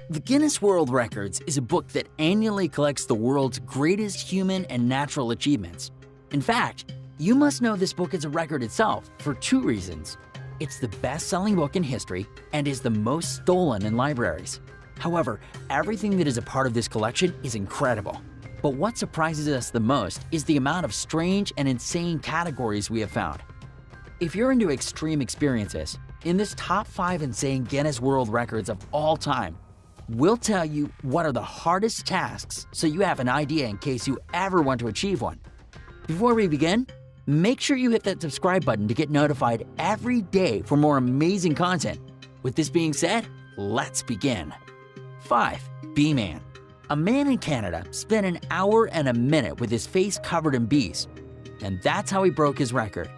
The Guinness World Records is a book that annually collects the world's greatest human and natural achievements. In fact, you must know this book is a record itself for two reasons. It's the best-selling book in history and is the most stolen in libraries. However, everything that is a part of this collection is incredible. But what surprises us the most is the amount of strange and insane categories we have found. If you're into extreme experiences, in this top 5 insane Guinness World Records of all time, we'll tell you what are the hardest tasks so you have an idea in case you ever want to achieve one. Before we begin, make sure you hit that subscribe button to get notified every day for more amazing content. With this being said, let's begin. 5. Bee-Man. A man in Canada spent an hour and a minute with his face covered in bees, and that's how he broke his record.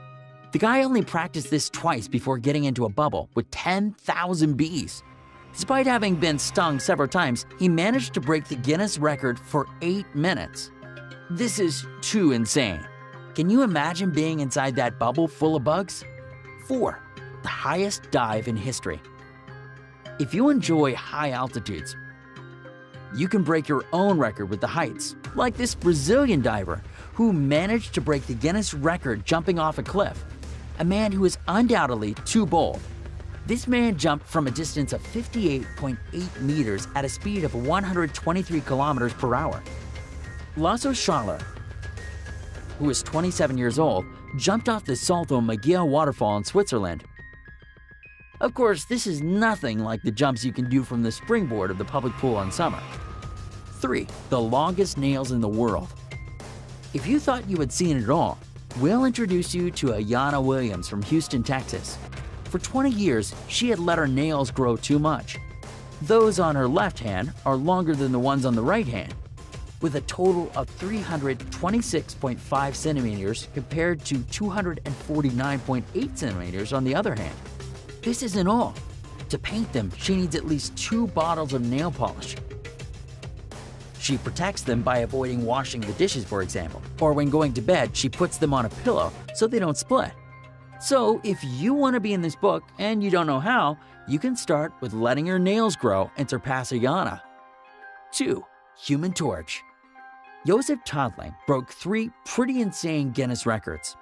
The guy only practiced this twice before getting into a bubble with 10,000 bees. Despite having been stung several times, he managed to break the Guinness record for 8 minutes. This is too insane. Can you imagine being inside that bubble full of bugs? 4. The highest dive in history. If you enjoy high altitudes, you can break your own record with the heights, like this Brazilian diver who managed to break the Guinness record jumping off a cliff, a man who is undoubtedly too bold. This man jumped from a distance of 58.8 meters at a speed of 123 kilometers per hour. Lasso Schaller, who is 27 years old, jumped off the Salto Maggia waterfall in Switzerland. Of course, this is nothing like the jumps you can do from the springboard of the public pool in summer. 3. The longest nails in the world. If you thought you had seen it all, we'll introduce you to Ayanna Williams from Houston, Texas. For 20 years, she had let her nails grow too much. Those on her left hand are longer than the ones on the right hand, with a total of 326.5 centimeters compared to 249.8 centimeters on the other hand. This isn't all. To paint them, she needs at least 2 bottles of nail polish. She protects them by avoiding washing the dishes, for example, or when going to bed, she puts them on a pillow so they don't split. So if you want to be in this book and you don't know how, you can start with letting your nails grow and surpass Ayanna. 2. Human Torch. Joseph Todling broke 3 pretty insane Guinness records.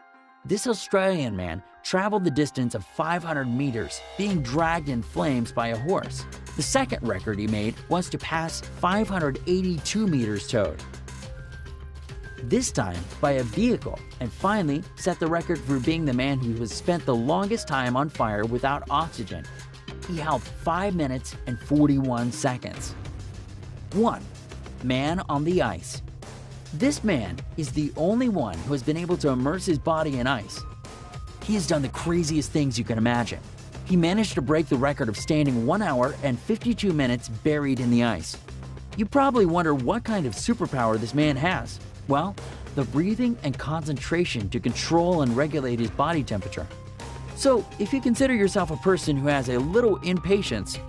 This Australian man traveled the distance of 500 meters, being dragged in flames by a horse. The second record he made was to pass 582 meters towed, this time by a vehicle, and finally set the record for being the man who has spent the longest time on fire without oxygen. He held 5 minutes and 41 seconds. 1. Man on the ice. This man is the only one who has been able to immerse his body in ice. He has done the craziest things you can imagine. He managed to break the record of standing 1 hour and 52 minutes buried in the ice. You probably wonder what kind of superpower this man has. Well, the breathing and concentration to control and regulate his body temperature. So, if you consider yourself a person who has a little impatience,